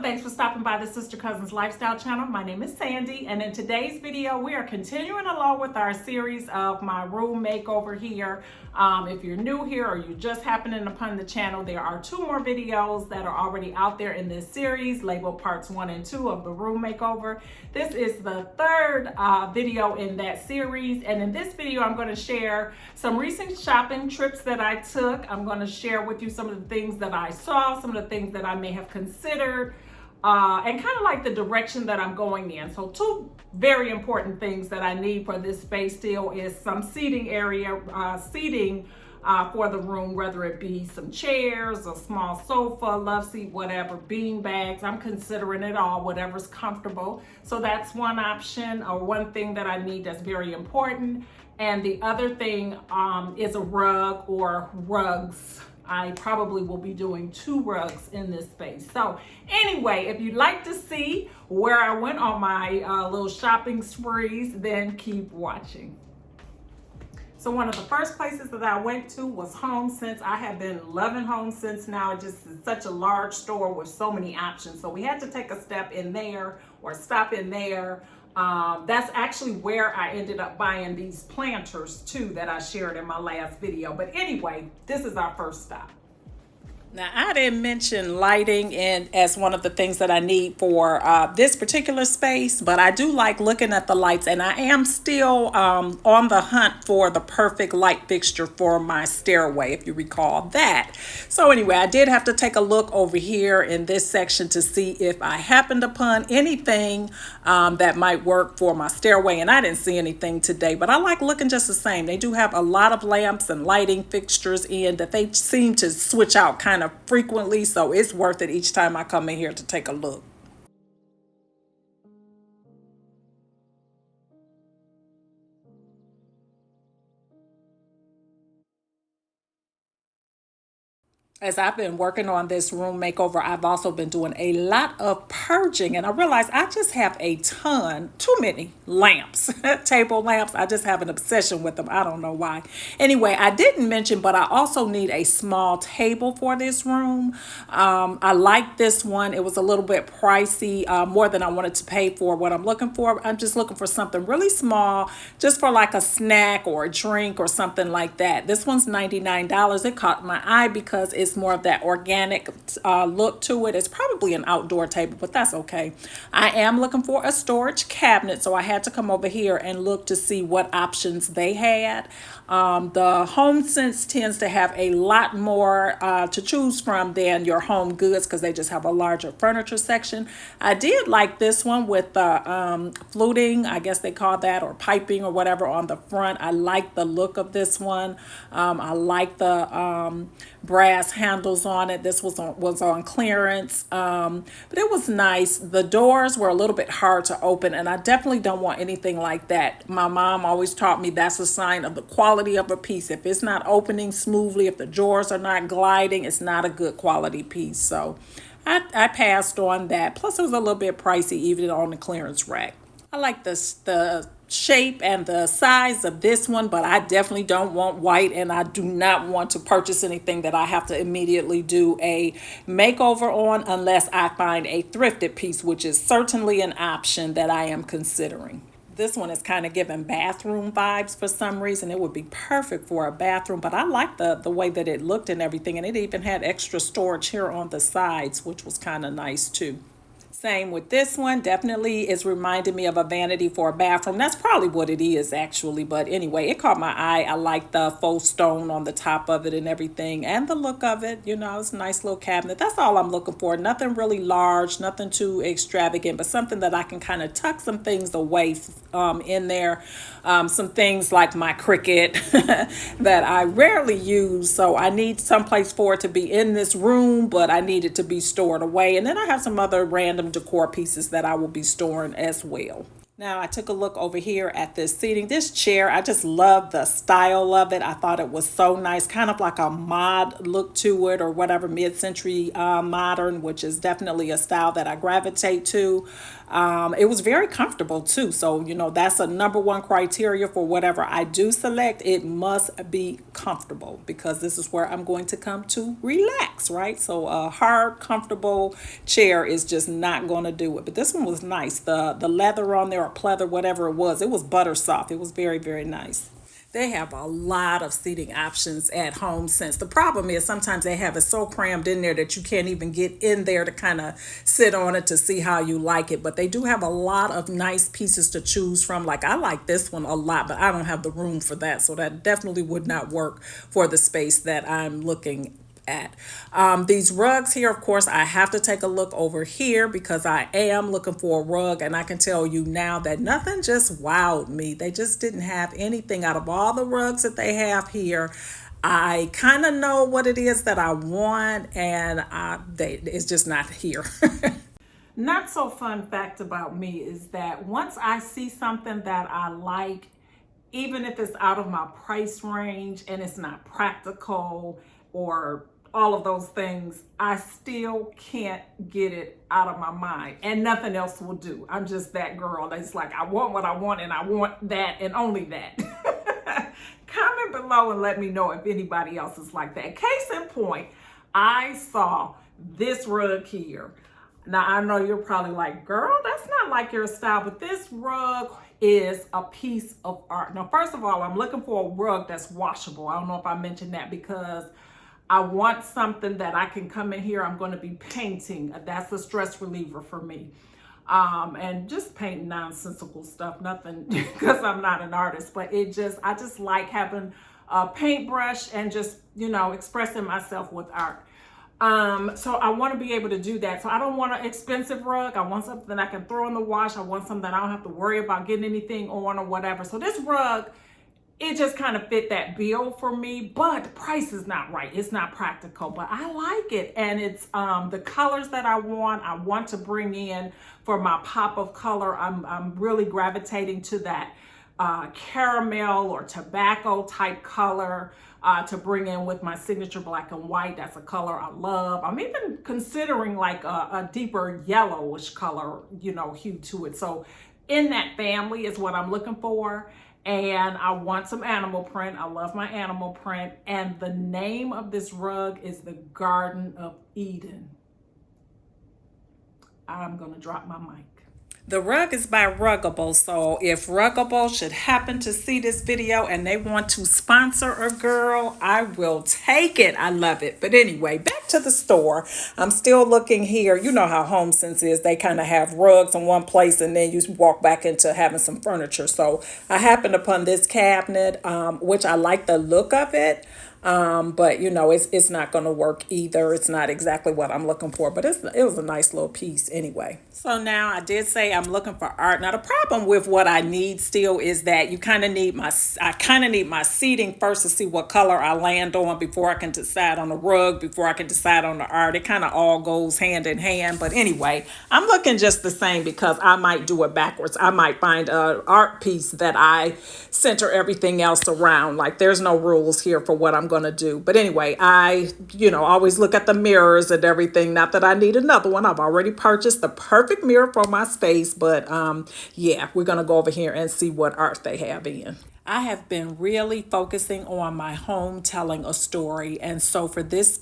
thanks for stopping by the Sister Cousins Lifestyle channel. My name is Sandy, and in today's video, we are continuing along with our series of my room makeover here. If you're new here or you just happening upon the channel, there are 2 more videos that are already out there in this series, labeled parts 1 and 2 of the room makeover. This is the 3rd video in that series, and in this video, I'm going to share some recent shopping trips that I took. I'm going to share with you some of the things that I saw, some of the things that I may have considered, and kind of like the direction that I'm going in. So 2 very important things that I need for this space still is some seating area, for the room, whether it be some chairs, a small sofa, love seat, whatever, bean bags. I'm considering it all, whatever's comfortable. So that's one option or one thing that I need that's very important. And the other thing is a rug or rugs. I probably will be doing 2 rugs in this space. So anyway, if you'd like to see where I went on my little shopping sprees, then keep watching. So one of the first places that I went to was HomeSense. I have been loving HomeSense now. It just is such a large store with so many options. So we had to take a step in there or stop in there. That's actually where I ended up buying these planters too that I shared in my last video. But anyway, this is our first stop. Now, I didn't mention lighting as one of the things that I need for this particular space, but I do like looking at the lights, and I am still on the hunt for the perfect light fixture for my stairway, if you recall that. So anyway, I did have to take a look over here in this section to see if I happened upon anything that might work for my stairway, and I didn't see anything today, but I like looking just the same. They do have a lot of lamps and lighting fixtures in that they seem to switch out kind of frequently, so it's worth it each time I come in here to take a look. As I've been working on this room makeover, I've also been doing a lot of purging, and I realized I just have too many lamps, table lamps. I just have an obsession with them. I don't know why. Anyway, I didn't mention, but I also need a small table for this room. I like this one. It was a little bit pricey, more than I wanted to pay for what I'm looking for. I'm just looking for something really small, just for like a snack or a drink or something like that. This one's $99. It caught my eye because it's more of that organic look to it. It's probably an outdoor table, but that's okay. I am looking for a storage cabinet, so I had to come over here and look to see what options they had. The HomeSense tends to have a lot more to choose from than your HomeGoods because they just have a larger furniture section. I did like this one with the fluting, I guess they call that, or piping or whatever on the front. I like the look of this one. I like the brass handles on it. This was on clearance, but it was nice. The doors were a little bit hard to open, and I definitely don't want anything like that. My mom always taught me that's a sign of the quality of a piece. If it's not opening smoothly, if the drawers are not gliding, it's not a good quality piece. So I passed on that. Plus, it was a little bit pricey even on the clearance rack. I like the shape and the size of this one, but I definitely don't want white, and I do not want to purchase anything that I have to immediately do a makeover on unless I find a thrifted piece, which is certainly an option that I am considering. This one is kind of giving bathroom vibes for some reason. It would be perfect for a bathroom, but I like the way that it looked and everything, and it even had extra storage here on the sides, which was kind of nice too. Same with this one. Definitely is reminding me of a vanity for a bathroom. That's probably what it is actually. But anyway, it caught my eye. I like the faux stone on the top of it and everything, and the look of it. You know, it's a nice little cabinet. That's all I'm looking for. Nothing really large, nothing too extravagant, but something that I can kind of tuck some things away in there. Some things like my Cricut that I rarely use. So I need someplace for it to be in this room, but I need it to be stored away. And then I have some other random decor pieces that I will be storing as well. Now I took a look over here at this seating. This chair, I just love the style of it. I thought it was so nice, kind of like a mod look to it or whatever, mid-century modern, which is definitely a style that I gravitate to. It was very comfortable too. So, that's a number one criteria for whatever I do select. It must be comfortable because this is where I'm going to come to relax, right? So a hard, comfortable chair is just not going to do it. But this one was nice. The leather on there or pleather, whatever it was butter soft. It was very, very nice. They have a lot of seating options at HomeSense. The problem is sometimes they have it so crammed in there that you can't even get in there to kind of sit on it to see how you like it. But they do have a lot of nice pieces to choose from. Like I like this one a lot, but I don't have the room for that. So that definitely would not work for the space that I'm looking at. These rugs here, of course, I have to take a look over here because I am looking for a rug, and I can tell you now that nothing just wowed me. They just didn't have anything out of all the rugs that they have here. I kind of know what it is that I want, and it's just not here. Not so fun fact about me is that once I see something that I like, even if it's out of my price range and it's not practical or all of those things, I still can't get it out of my mind, and nothing else will do. I'm just that girl that's like, I want what I want, and I want that and only that. Comment below and let me know if anybody else is like that. Case in point, I saw this rug here. Now, I know you're probably like, girl, that's not like your style, but this rug is a piece of art. Now, first of all, I'm looking for a rug that's washable. I don't know if I mentioned that because I want something that I can come in here. I'm going to be painting. That's a stress reliever for me. And just painting nonsensical stuff, nothing because I'm not an artist, but I just like having a paintbrush and just, expressing myself with art. So I want to be able to do that. So I don't want an expensive rug. I want something I can throw in the wash. I want something I don't have to worry about getting anything on or whatever. So this rug, it just kind of fit that bill for me, but the price is not right. It's not practical, but I like it. And it's the colors that I want to bring in for my pop of color. I'm really gravitating to that caramel or tobacco type color to bring in with my signature black and white. That's a color I love. I'm even considering like a deeper yellowish color, hue to it. So in that family is what I'm looking for. And I want some animal print. I love my animal print. And the name of this rug is the Garden of Eden. I'm going to drop my mic. The rug is by Ruggable, so if Ruggable should happen to see this video and they want to sponsor a girl, I will take it. I love it. But anyway, back to the store. I'm still looking here. You know how HomeSense is. They kind of have rugs in one place and then you walk back into having some furniture. So I happened upon this cabinet, which I like the look of it. But it's not going to work either. It's not exactly what I'm looking for, but it was a nice little piece anyway. So now I did say I'm looking for art. Now the problem with what I need still is that I kind of need my seating first to see what color I land on before I can decide on the rug, before I can decide on the art. It kind of all goes hand in hand. But anyway, I'm looking just the same because I might do it backwards. I might find an art piece that I center everything else around. Like there's no rules here for what I'm going to do. But anyway, I always look at the mirrors and everything. Not that I need another one. I've already purchased the perfect mirror for my space, but yeah, we're going to go over here and see what art they have in. I have been really focusing on my home telling a story, and so for this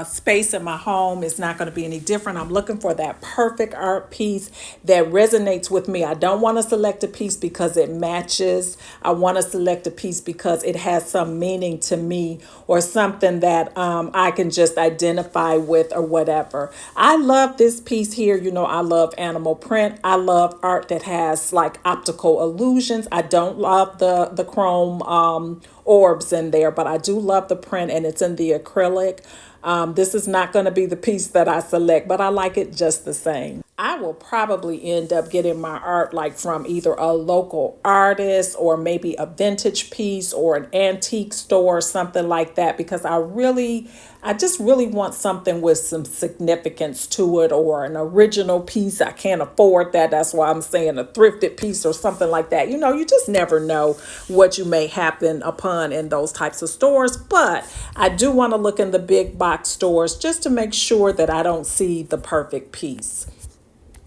space in my home is not going to be any different. I'm looking for that perfect art piece that resonates with me. I don't want to select a piece because it matches. I want to select a piece because it has some meaning to me or something that I can just identify with or whatever. I love this piece here. I love animal print. I love art that has like optical illusions. I don't love the chrome orbs in there, but I do love the print, and it's in the acrylic. This is not going to be the piece that I select, but I like it just the same. I will probably end up getting my art like from either a local artist or maybe a vintage piece or an antique store or something like that, because I just really want something with some significance to it, or an original piece. I can't afford that. That's why I'm saying a thrifted piece or something like that. You just never know what you may happen upon in those types of stores. But I do want to look in the big box stores just to make sure that I don't see the perfect piece.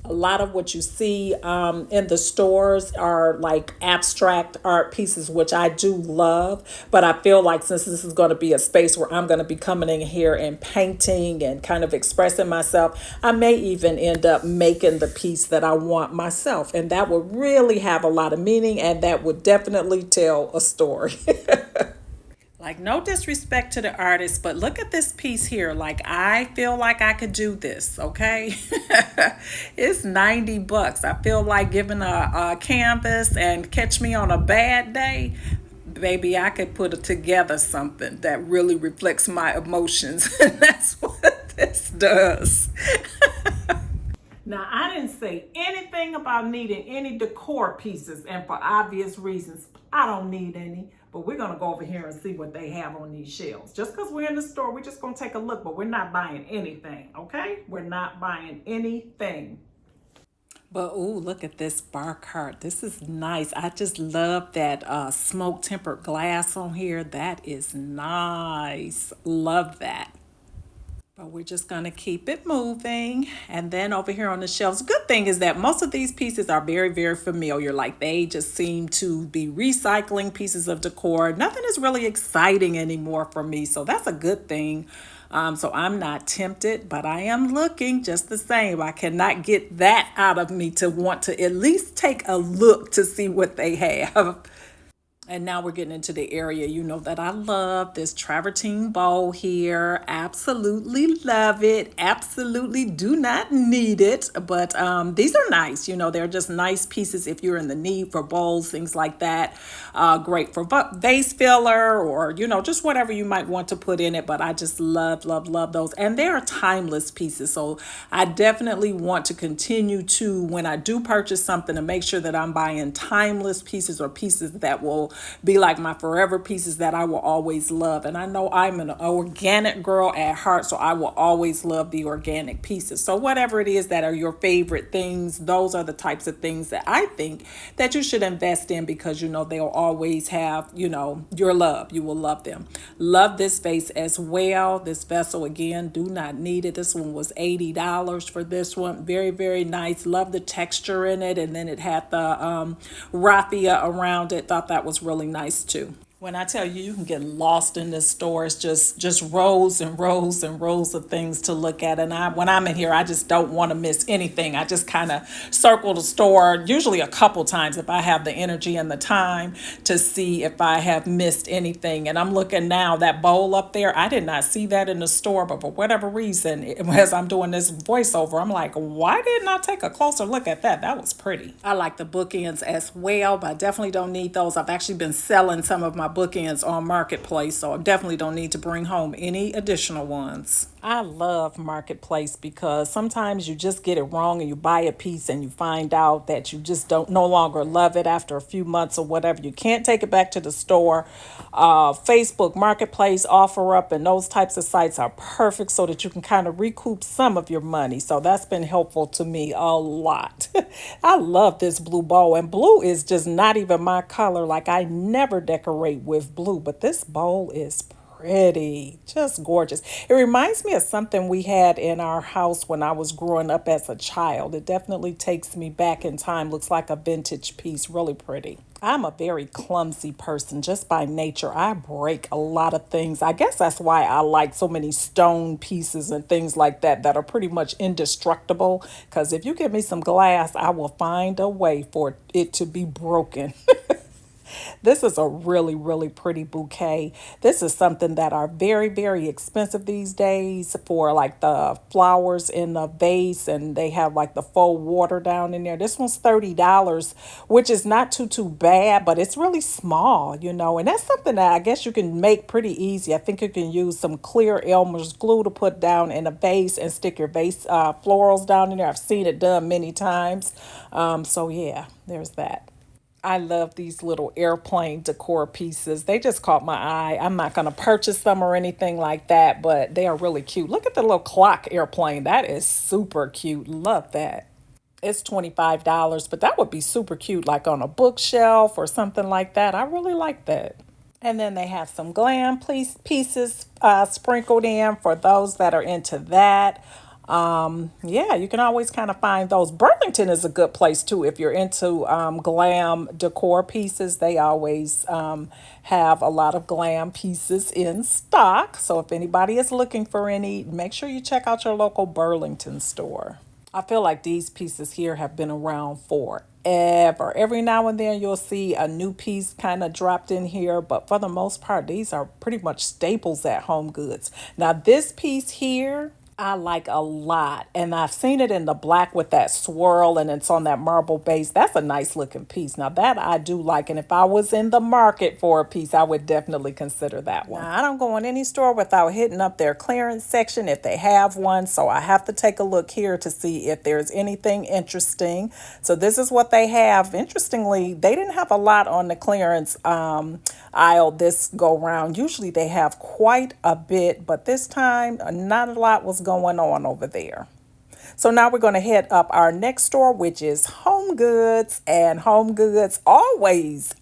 A lot of what you see in the stores are like abstract art pieces, which I do love. But I feel like since this is going to be a space where I'm going to be coming in here and painting and kind of expressing myself, I may even end up making the piece that I want myself. And that would really have a lot of meaning, and that would definitely tell a story. Like, no disrespect to the artist, but look at this piece here. Like, I feel like I could do this, okay? It's 90 bucks. I feel like giving a canvas and catch me on a bad day. Baby, I could put it together something that really reflects my emotions. And that's what this does. Now, I didn't say anything about needing any decor pieces, and for obvious reasons, I don't need any. But we're gonna go over here and see what they have on these shelves. Just because we're in the store, we're just gonna take a look, but we're not buying anything, okay? We're not buying anything. But ooh, look at this bar cart. This is nice. I just love that smoke tempered glass on here. That is nice. Love that. But we're just going to keep it moving. And then over here on the shelves, good thing is that most of these pieces are very, very familiar. Like, they just seem to be recycling pieces of decor. Nothing is really exciting anymore for me. So that's a good thing. So I'm not tempted, but I am looking just the same. I cannot get that out of me to want to at least take a look to see what they have. And now we're getting into the area, that I love. This travertine bowl here. Absolutely love it. Absolutely do not need it. But these are nice. They're just nice pieces if you're in the need for bowls, things like that. Great for vase filler or, just whatever you might want to put in it. But I just love, love, love those. And they are timeless pieces. So I definitely want to continue to, when I do purchase something, to make sure that I'm buying timeless pieces or pieces that will be like my forever pieces that I will always love. And I know I'm an organic girl at heart, so I will always love the organic pieces. So whatever it is that are your favorite things, those are the types of things that I think that you should invest in, because they'll always have, your love. You will love them. Love this vase as well. This vessel, again, do not need it. This one was $80 for this one. Very, very nice. Love the texture in it. And then it had the raffia around it. Thought that was really nice too. When I tell you, you can get lost in this store, it's just rows and rows and rows of things to look at. And when I'm in here, I just don't want to miss anything. I just kind of circle the store, usually a couple times if I have the energy and the time, to see if I have missed anything. And I'm looking now, that bowl up there, I did not see that in the store, but for whatever reason, as I'm doing this voiceover, I'm like, why didn't I take a closer look at that? That was pretty. I like the bookends as well, but I definitely don't need those. I've actually been selling some of my bookends on Marketplace, so I definitely don't need to bring home any additional ones. I love Marketplace because sometimes you just get it wrong and you buy a piece and you find out that you just don't no longer love it after a few months or whatever. You can't take it back to the store. Facebook Marketplace, OfferUp, and those types of sites are perfect so that you can kind of recoup some of your money. So that's been helpful to me a lot. I love this blue bowl, and blue is just not even my color. Like, I never decorate with blue, but this bowl is pretty, just gorgeous. It reminds me of something we had in our house when I was growing up as a child. It definitely takes me back in time. Looks like a vintage piece, really pretty. I'm a very clumsy person just by nature. I break a lot of things. I guess that's why I like so many stone pieces and things like that are pretty much indestructible. Because if you give me some glass, I will find a way for it to be broken. This is a really, really pretty bouquet. This is something that are very, very expensive these days for like the flowers in the vase, and they have like the faux water down in there. This one's $30, which is not too bad, but it's really small, and that's something that I guess you can make pretty easy. I think you can use some clear Elmer's glue to put down in a vase and stick your vase florals down in there. I've seen it done many times. So yeah, there's that. I love these little airplane decor pieces. They just caught my eye. I'm not going to purchase them or anything like that, but they are really cute. Look at the little clock airplane. That is super cute. Love that. It's $25, but that would be super cute, like on a bookshelf or something like that. I really like that. And then they have some glam pieces sprinkled in for those that are into that. Yeah, you can always kind of find those. Burlington is a good place too if you're into glam decor pieces. They always have a lot of glam pieces in stock. So if anybody is looking for any, make sure you check out your local Burlington store. I feel like these pieces here have been around forever. Every now and then you'll see a new piece kind of dropped in here, but for the most part, these are pretty much staples at Home Goods. Now, this piece here, I like a lot, and I've seen it in the black with that swirl, and it's on that marble base. That's a nice looking piece. Now that I do like, and if I was in the market for a piece, I would definitely consider that one. Now, I don't go in any store without hitting up their clearance section if they have one, so I have to take a look here to see if there's anything interesting. So this is what they have. Interestingly, they didn't have a lot on the clearance aisle this go round. Usually they have quite a bit, but this time not a lot was going on over there. So now we're going to head up our next store, which is Home Goods. And Home Goods always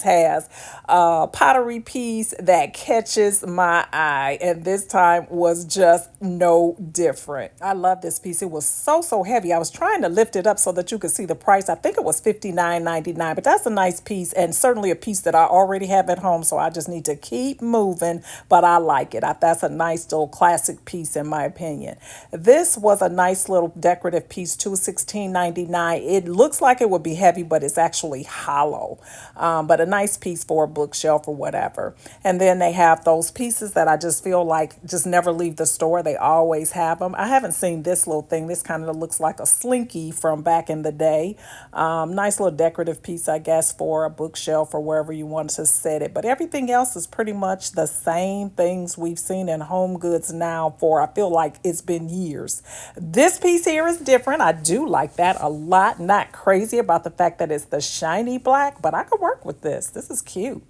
has a pottery piece that catches my eye. And this time was just no different. I love this piece. It was so heavy. I was trying to lift it up so that you could see the price. I think it was $59.99, but that's a nice piece and certainly a piece that I already have at home. So I just need to keep moving, but I like it. That's a nice little classic piece in my opinion. This was a nice little decorative piece too, $16.99. It looks like it would be heavy, but it's actually hollow. But a nice piece for a bookshelf or whatever. And then they have those pieces that I just feel like just never leave the store. They always have them. I haven't seen this little thing. This kind of looks like a slinky from back in the day. Nice little decorative piece, I guess, for a bookshelf or wherever you want to set it. But everything else is pretty much the same things we've seen in Home Goods now for, I feel like it's been years. This piece here is different. I do like that a lot. Not crazy about the fact that it's the shiny black, but I could work with this. This is cute.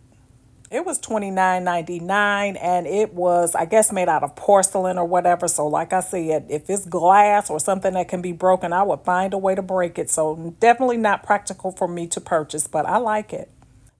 It was $29.99 and it was, I guess, made out of porcelain or whatever. So like I said, if it's glass or something that can be broken, I would find a way to break it. So definitely not practical for me to purchase, but I like it.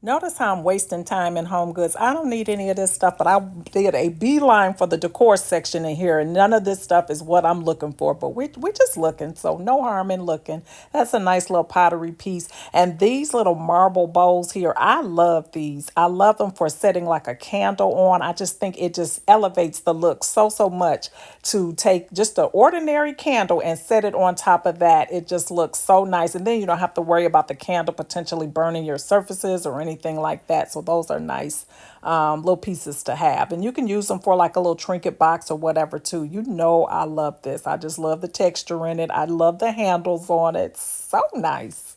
Notice how I'm wasting time in Home Goods. I don't need any of this stuff, but I did a beeline for the decor section in here, and none of this stuff is what I'm looking for. But we're just looking, so no harm in looking. That's a nice little pottery piece. And these little marble bowls here, I love these. I love them for setting like a candle on. I just think it just elevates the look so much to take just an ordinary candle and set it on top of that. It just looks so nice. And then you don't have to worry about the candle potentially burning your surfaces or anything like that. So those are nice little pieces to have. And you can use them for like a little trinket box or whatever too. You know I love this. I just love the texture in it. I love the handles on it. So nice.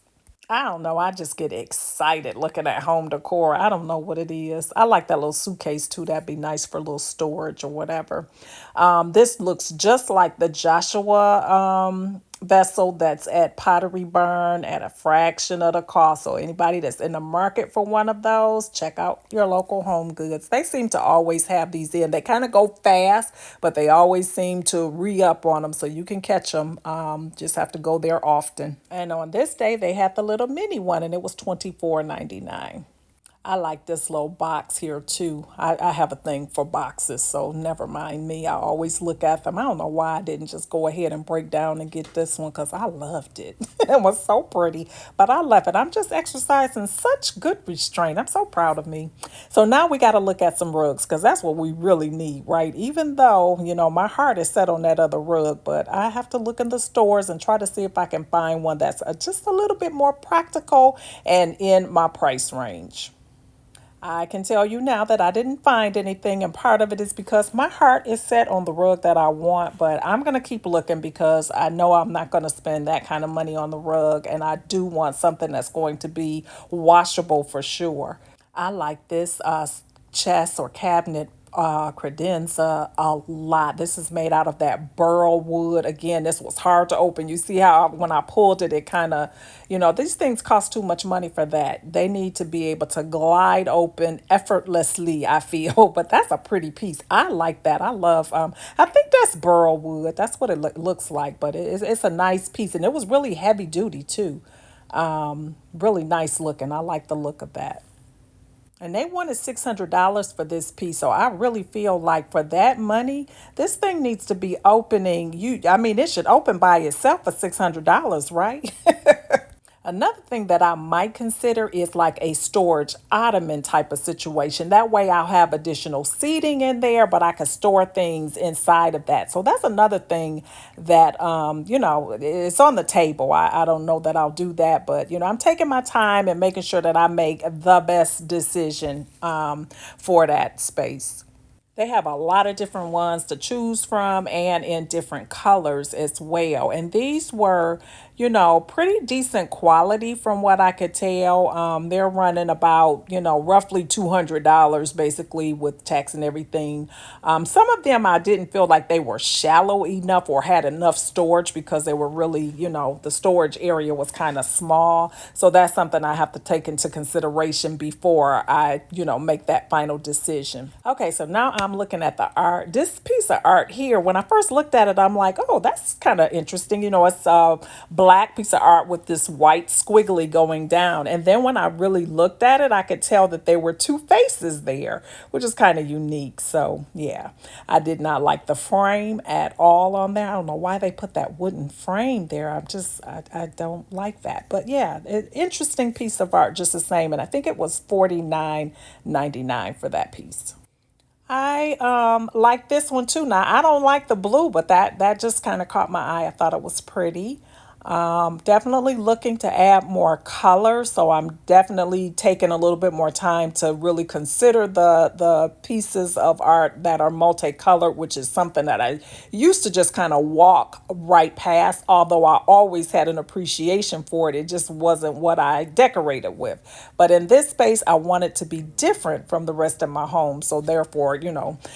I don't know. I just get excited looking at home decor. I don't know what it is. I like that little suitcase too. That'd be nice for a little storage or whatever. This looks just like the Joshua vessel that's at Pottery Barn at a fraction of the cost. So anybody that's in the market for one of those, check out your local Home Goods. They seem to always have these in. They kind of go fast, but they always seem to re-up on them so you can catch them. Just have to go there often. And on this day, they had the little mini one and it was $24.99. I like this little box here too. I have a thing for boxes, so never mind me. I always look at them. I don't know why I didn't just go ahead and break down and get this one because I loved it. It was so pretty, but I love it. I'm just exercising such good restraint. I'm so proud of me. So now we got to look at some rugs because that's what we really need, right? Even though, my heart is set on that other rug, but I have to look in the stores and try to see if I can find one that's just a little bit more practical and in my price range. I can tell you now that I didn't find anything, and part of it is because my heart is set on the rug that I want, but I'm going to keep looking because I know I'm not going to spend that kind of money on the rug, and I do want something that's going to be washable for sure. I like this chest or cabinet credenza a lot. This is made out of that burl wood. Again, this was hard to open. You see how when I pulled it, it kind of, these things cost too much money for that. They need to be able to glide open effortlessly, I feel. But that's a pretty piece. I like that. I love, I think that's burl wood. That's what it looks like. But it's a nice piece. And it was really heavy duty too. Really nice looking. I like the look of that. And they wanted $600 for this piece. So I really feel like for that money, this thing needs to be opening. I mean, it should open by itself for $600, right? Another thing that I might consider is like a storage ottoman type of situation. That way I'll have additional seating in there, but I can store things inside of that. So that's another thing that, it's on the table. I don't know that I'll do that, but, I'm taking my time and making sure that I make the best decision for that space. They have a lot of different ones to choose from and in different colors as well. And these were, pretty decent quality from what I could tell. They're running about, roughly $200 basically with tax and everything. Some of them I didn't feel like they were shallow enough or had enough storage because they were really, the storage area was kind of small. So that's something I have to take into consideration before I, make that final decision. Okay, so now I'm looking at the art. This piece of art here, when I first looked at it, I'm like, oh, that's kind of interesting. It's a black piece of art with this white squiggly going down. And then when I really looked at it, I could tell that there were two faces there, which is kind of unique. So yeah, I did not like the frame at all on there. I don't know why they put that wooden frame there. I don't like that. But yeah, interesting piece of art just the same. And I think it was $49.99 for that piece. I like this one too. Now I don't like the blue, but that just kind of caught my eye. I thought it was pretty. Definitely looking to add more color, so I'm definitely taking a little bit more time to really consider the pieces of art that are multicolored, which is something that I used to just kind of walk right past, although I always had an appreciation for it. It just wasn't what I decorated with. But in this space, I want it to be different from the rest of my home. So therefore,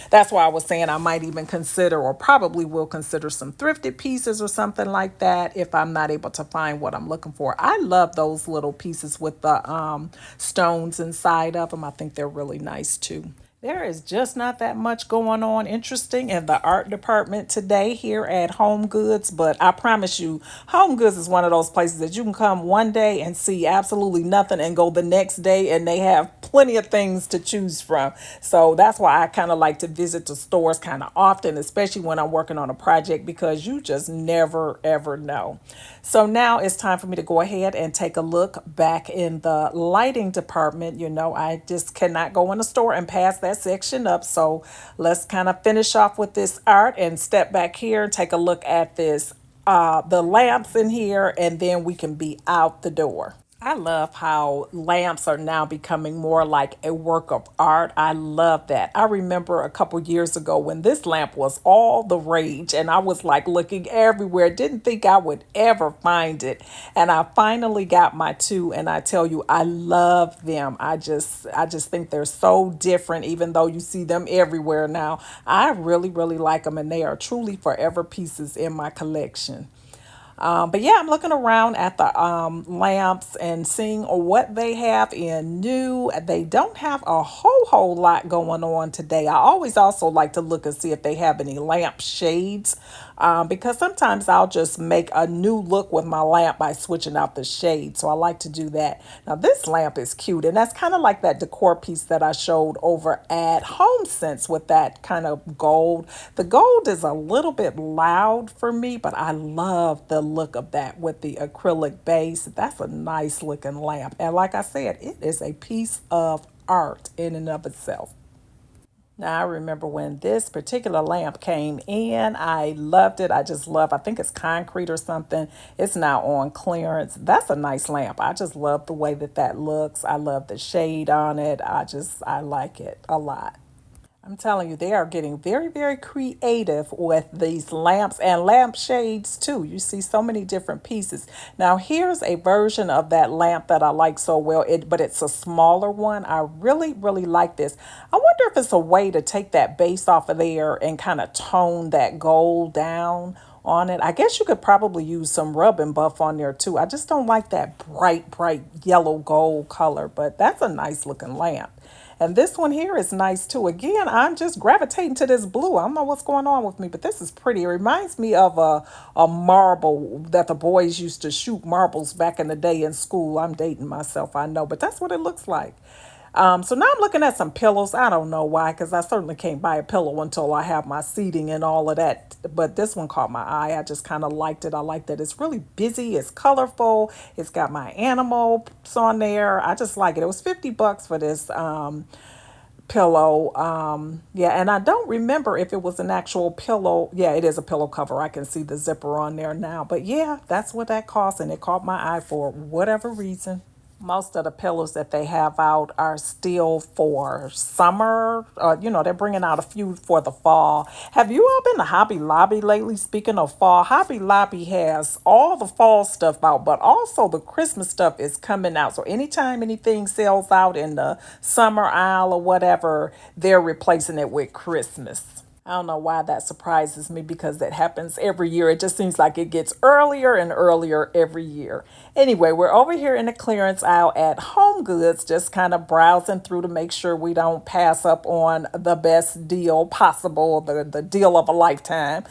that's why I was saying I might even consider or probably will consider some thrifted pieces or something like that if I'm not able to find what I'm looking for. I love those little pieces with the stones inside of them. I think they're really nice too. There is just not that much going on interesting in the art department today here at Home Goods, but I promise you, Home Goods is one of those places that you can come one day and see absolutely nothing and go the next day and they have plenty of things to choose from. So that's why I kind of like to visit the stores kind of often, especially when I'm working on a project because you just never ever know. So now it's time for me to go ahead and take a look back in the lighting department. I just cannot go in the store and pass that section up. So let's kind of finish off with this art and step back here and take a look at this, the lamps in here, and then we can be out the door. I love how lamps are now becoming more like a work of art. I love that. I remember a couple years ago when this lamp was all the rage and I was like looking everywhere, didn't think I would ever find it. And I finally got my two and I tell you, I love them. I just think they're so different even though you see them everywhere now. I really, really like them and they are truly forever pieces in my collection. But yeah, I'm looking around at the lamps and seeing what they have in new. They don't have a whole lot going on today. I always also like to look and see if they have any lamp shades because sometimes I'll just make a new look with my lamp by switching out the shade. So I like to do that. Now this lamp is cute, and that's kind of like that decor piece that I showed over at HomeSense with that kind of gold. The gold is a little bit loud for me, but I love the look of that with the acrylic base. That's a nice looking lamp. And like I said, it is a piece of art in and of itself. Now, I remember when this particular lamp came in, I loved it. I just love, I think it's concrete or something. It's now on clearance. That's a nice lamp. I just love the way that that looks. I love the shade on it. I like it a lot. I'm telling you, they are getting very, very creative with these lamps and lampshades too. You see so many different pieces. Now, here's a version of that lamp that I like so well, but it's a smaller one. I really, really like this. I wonder if it's a way to take that base off of there and kind of tone that gold down on it. I guess you could probably use some rub and buff on there too. I just don't like that bright, bright yellow gold color, but that's a nice looking lamp. And this one here is nice too. Again, I'm just gravitating to this blue. I don't know what's going on with me, but this is pretty. It reminds me of a marble that the boys used to shoot marbles back in the day in school. I'm dating myself, I know, but that's what it looks like. So now I'm looking at some pillows. I don't know why, because I certainly can't buy a pillow until I have my seating and all of that. But this one caught my eye. I just kind of liked it. I like that it's really busy. It's colorful. It's got my animals on there. I just like it. It was $50 for this pillow. Yeah, and I don't remember if it was an actual pillow. Yeah, it is a pillow cover. I can see the zipper on there now. But yeah, that's what that cost, and it caught my eye for whatever reason. Most of the pillows that they have out are still for summer. They're bringing out a few for the fall. Have you all been to Hobby Lobby lately? Speaking of fall, Hobby Lobby has all the fall stuff out, but also the Christmas stuff is coming out. So anytime anything sells out in the summer aisle or whatever, they're replacing it with Christmas. I don't know why that surprises me because that happens every year. It just seems like it gets earlier and earlier every year. Anyway, we're over here in the clearance aisle at HomeGoods, just kind of browsing through to make sure we don't pass up on the best deal possible, the deal of a lifetime.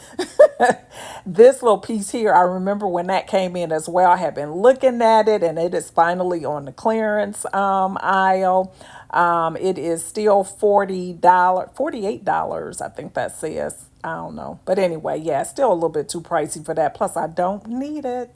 This little piece here, I remember when that came in as well. I had been looking at it and it is finally on the clearance aisle. It is still $48, I think that says. I don't know. But anyway, yeah, it's still a little bit too pricey for that. Plus, I don't need it.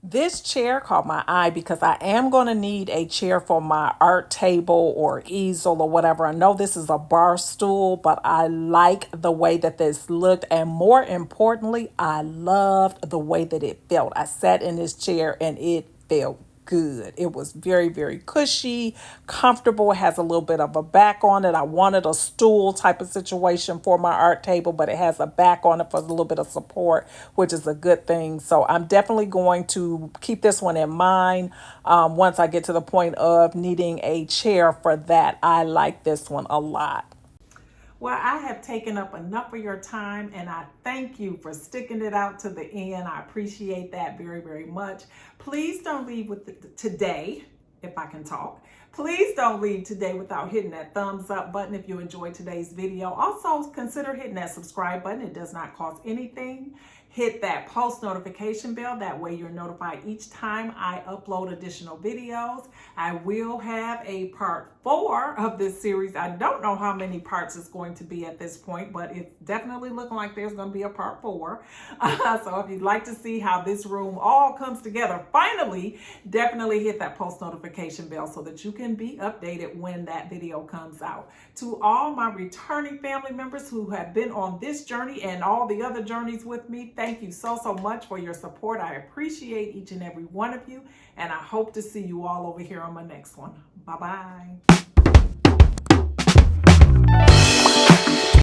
This chair caught my eye because I am going to need a chair for my art table or easel or whatever. I know this is a bar stool, but I like the way that this looked. And more importantly, I loved the way that it felt. I sat in this chair and it felt good. It was very, very cushy, comfortable. It has a little bit of a back on it. I wanted a stool type of situation for my art table, but it has a back on it for a little bit of support, which is a good thing. So I'm definitely going to keep this one in mind once I get to the point of needing a chair for that. I like this one a lot. Well, I have taken up enough of your time and I thank you for sticking it out to the end. I appreciate that very, very much. Please don't leave with today, if I can talk. Please don't leave today without hitting that thumbs up button if you enjoyed today's video. Also, consider hitting that subscribe button. It does not cost anything. Hit that post notification bell. That way you're notified each time I upload additional videos. I will have a part 4 of this series. I don't know how many parts it's going to be at this point, but it's definitely looking like there's going to be a part 4. So if you'd like to see how this room all comes together, finally, definitely hit that post notification bell so that you can be updated when that video comes out. To all my returning family members who have been on this journey and all the other journeys with me, thank you so, so much for your support. I appreciate each and every one of you, and I hope to see you all over here on my next one. Bye-bye.